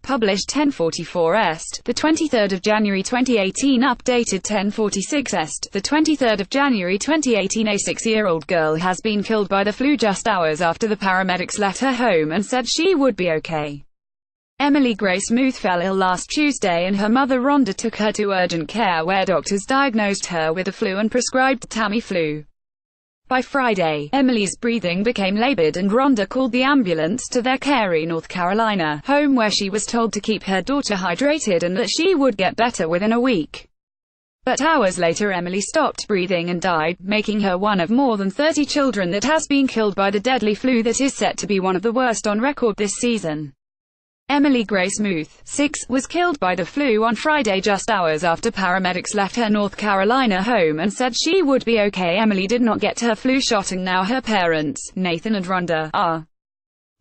Published 10:44 Est, the 23rd of January 2018. Updated 10:46 Est, the 23rd of January 2018. A 6-year-old girl has been killed by the flu just hours after the paramedics left her home and said she would be okay. Emily Grace Muth fell ill last Tuesday and her mother Rhonda took her to urgent care where doctors diagnosed her with the flu and prescribed Tamiflu. By Friday, Emily's breathing became labored and Rhonda called the ambulance to their Cary, North Carolina, home where she was told to keep her daughter hydrated and that she would get better within a week. But hours later Emily stopped breathing and died, making her one of more than 30 children that has been killed by the deadly flu that is set to be one of the worst on record this season. Emily Grace Muth, 6, was killed by the flu on Friday just hours after paramedics left her North Carolina home and said she would be okay. Emily did not get her flu shot and now her parents, Nathan and Rhonda, are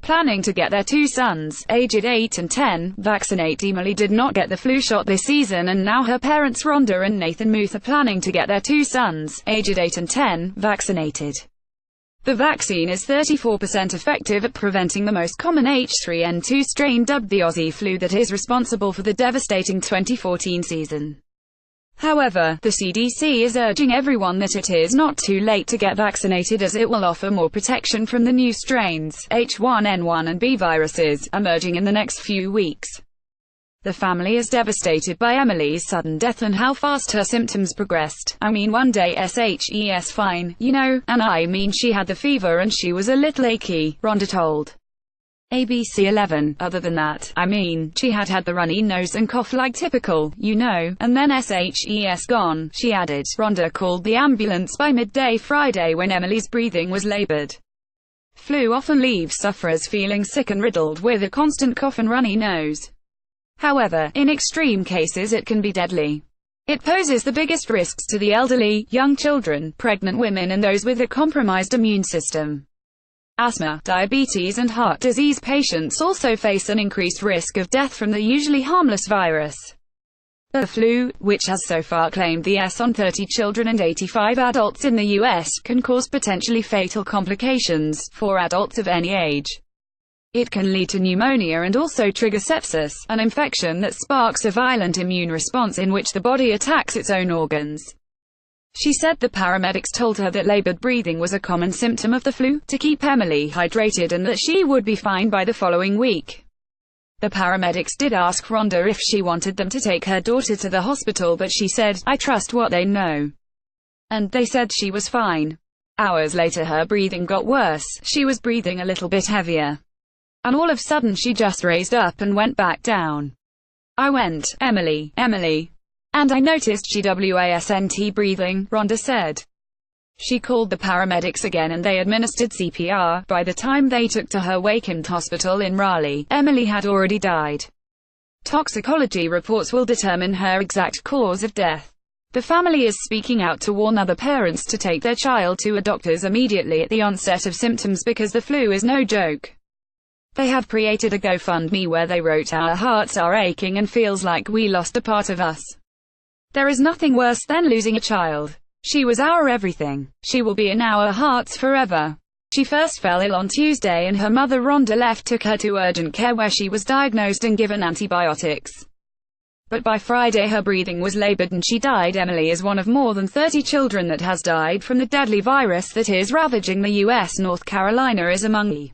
planning to get their 2 sons, aged 8 and 10, vaccinate. Emily did not get the flu shot this season and now her parents Rhonda and Nathan Muth are planning to get their 2 sons, aged 8 and 10, vaccinated. The vaccine is 34% effective at preventing the most common H3N2 strain dubbed the Aussie flu that is responsible for the devastating 2014 season. However, the CDC is urging everyone that it is not too late to get vaccinated as it will offer more protection from the new strains, H1N1 and B viruses, emerging in the next few weeks. The family is devastated by Emily's sudden death and how fast her symptoms progressed. I mean, one day SHES fine, you know, and I mean she had the fever and she was a little achy, Rhonda told ABC 11. Other than that, I mean, she had the runny nose and cough like typical, you know, and then SHES gone, she added. Rhonda called the ambulance by midday Friday when Emily's breathing was labored. Flu often leaves sufferers feeling sick and riddled with a constant cough and runny nose. However, in extreme cases it can be deadly. It poses the biggest risks to the elderly, young children, pregnant women and those with a compromised immune system. Asthma, diabetes and heart disease patients also face an increased risk of death from the usually harmless virus. The flu, which has so far claimed the S on 30 children and 85 adults in the U.S., can cause potentially fatal complications for adults of any age. It can lead to pneumonia and also trigger sepsis, an infection that sparks a violent immune response in which the body attacks its own organs. She said the paramedics told her that labored breathing was a common symptom of the flu, to keep Emily hydrated and that she would be fine by the following week. The paramedics did ask Rhonda if she wanted them to take her daughter to the hospital but she said, "I trust what they know." And they said she was fine. Hours later her breathing got worse, she was breathing a little bit heavier. And all of a sudden she just raised up and went back down. I went, Emily, Emily. And I noticed she wasn't breathing, Rhonda said. She called the paramedics again and they administered CPR. By the time they took to her Wakefield Hospital in Raleigh, Emily had already died. Toxicology reports will determine her exact cause of death. The family is speaking out to warn other parents to take their child to a doctor's immediately at the onset of symptoms because the flu is no joke. They have created a GoFundMe where they wrote, "Our hearts are aching and feels like we lost a part of us. There is nothing worse than losing a child. She was our everything. She will be in our hearts forever." She first fell ill on Tuesday and her mother Rhonda took her to urgent care where she was diagnosed and given antibiotics. But by Friday her breathing was labored and she died. Emily is one of more than 30 children that has died from the deadly virus that is ravaging the U.S. North Carolina is among the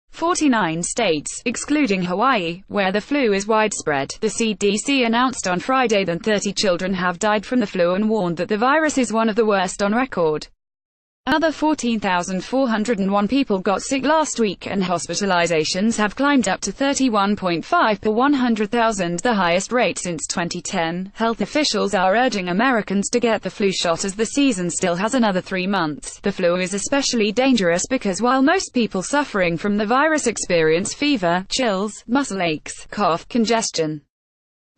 49 states, excluding Hawaii, where the flu is widespread. The CDC announced on Friday that 30 children have died from the flu and warned that the virus is one of the worst on record. Another 14,401 people got sick last week, and hospitalizations have climbed up to 31.5 per 100,000, the highest rate since 2010. Health officials are urging Americans to get the flu shot as the season still has another 3 months. The flu is especially dangerous because while most people suffering from the virus experience fever, chills, muscle aches, cough, congestion,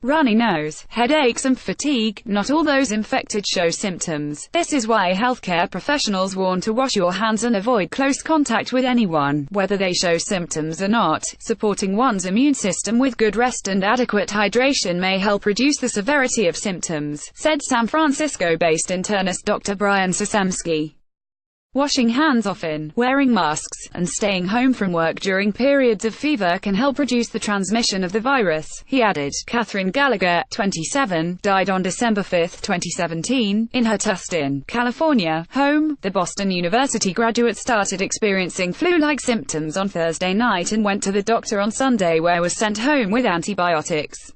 runny nose, headaches and fatigue, not all those infected show symptoms. This is why healthcare professionals warn to wash your hands and avoid close contact with anyone, whether they show symptoms or not. Supporting one's immune system with good rest and adequate hydration may help reduce the severity of symptoms, said San Francisco-based internist Dr. Brian Sasemski. Washing hands often, wearing masks, and staying home from work during periods of fever can help reduce the transmission of the virus, he added. Catherine Gallagher, 27, died on December 5, 2017, in her Tustin, California, home. The Boston University graduate started experiencing flu-like symptoms on Thursday night and went to the doctor on Sunday, where was sent home with antibiotics.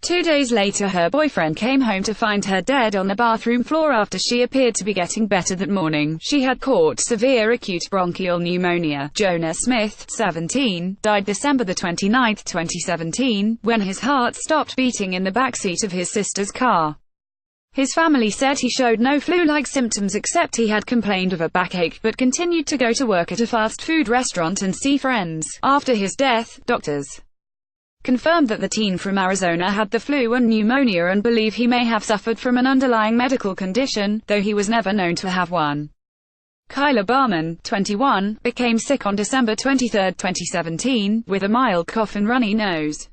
2 days later, her boyfriend came home to find her dead on the bathroom floor after she appeared to be getting better that morning. She had caught severe acute bronchial pneumonia. Jonah Smith, 17, died December 29, 2017, when his heart stopped beating in the backseat of his sister's car. His family said he showed no flu-like symptoms except he had complained of a backache but continued to go to work at a fast food restaurant and see friends. After his death, doctors confirmed that the teen from Arizona had the flu and pneumonia and believe he may have suffered from an underlying medical condition, though he was never known to have one. Kyla Barman, 21, became sick on December 23, 2017, with a mild cough and runny nose.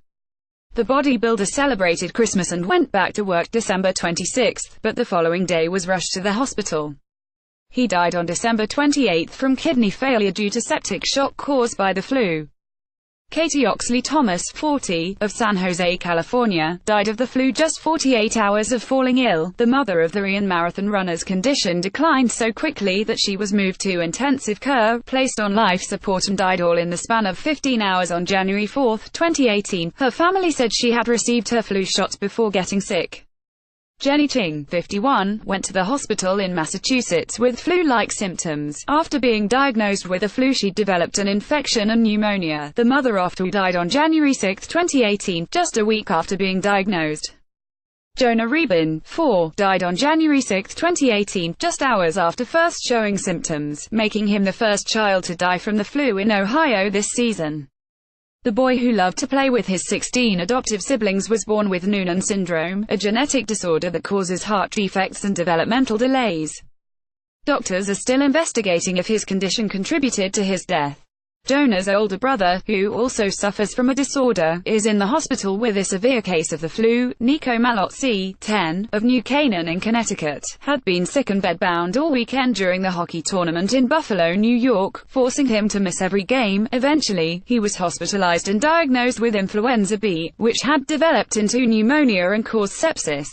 The bodybuilder celebrated Christmas and went back to work December 26, but the following day was rushed to the hospital. He died on December 28 from kidney failure due to septic shock caused by the flu. Katie Oxley Thomas, 40, of San Jose, California, died of the flu just 48 hours of falling ill. The mother of the Rian marathon runner's condition declined so quickly that she was moved to intensive care, placed on life support and died all in the span of 15 hours on January 4, 2018. Her family said she had received her flu shot before getting sick. Jenny Ching, 51, went to the hospital in Massachusetts with flu-like symptoms. After being diagnosed with a flu, she developed an infection and pneumonia. The mother of two died on January 6, 2018, just a week after being diagnosed. Jonah Rubin, 4, died on January 6, 2018, just hours after first showing symptoms, making him the first child to die from the flu in Ohio this season. The boy, who loved to play with his 16 adoptive siblings, was born with Noonan syndrome, a genetic disorder that causes heart defects and developmental delays. Doctors are still investigating if his condition contributed to his death. Jonah's older brother, who also suffers from a disorder, is in the hospital with a severe case of the flu. Nico Malotzi, 10, of New Canaan in Connecticut, had been sick and bedbound all weekend during the hockey tournament in Buffalo, New York, forcing him to miss every game. Eventually, he was hospitalized and diagnosed with influenza B, which had developed into pneumonia and caused sepsis.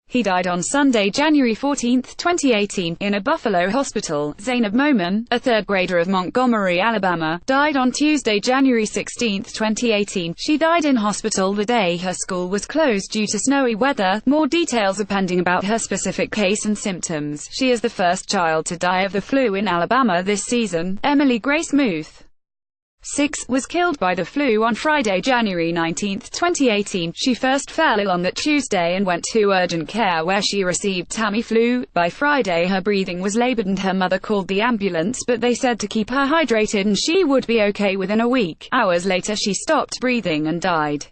He died on Sunday, January 14, 2018, in a Buffalo hospital. Zainab Momin, a third grader of Montgomery, Alabama, died on Tuesday, January 16, 2018. She died in hospital the day her school was closed due to snowy weather. More details are pending about her specific case and symptoms. She is the first child to die of the flu in Alabama this season. Emily Grace Muth, 6, was killed by the flu on Friday, January 19, 2018. She first fell ill on that Tuesday and went to urgent care where she received Tamiflu. By Friday, her breathing was labored and her mother called the ambulance, but they said to keep her hydrated and she would be okay within a week. Hours later, she stopped breathing and died.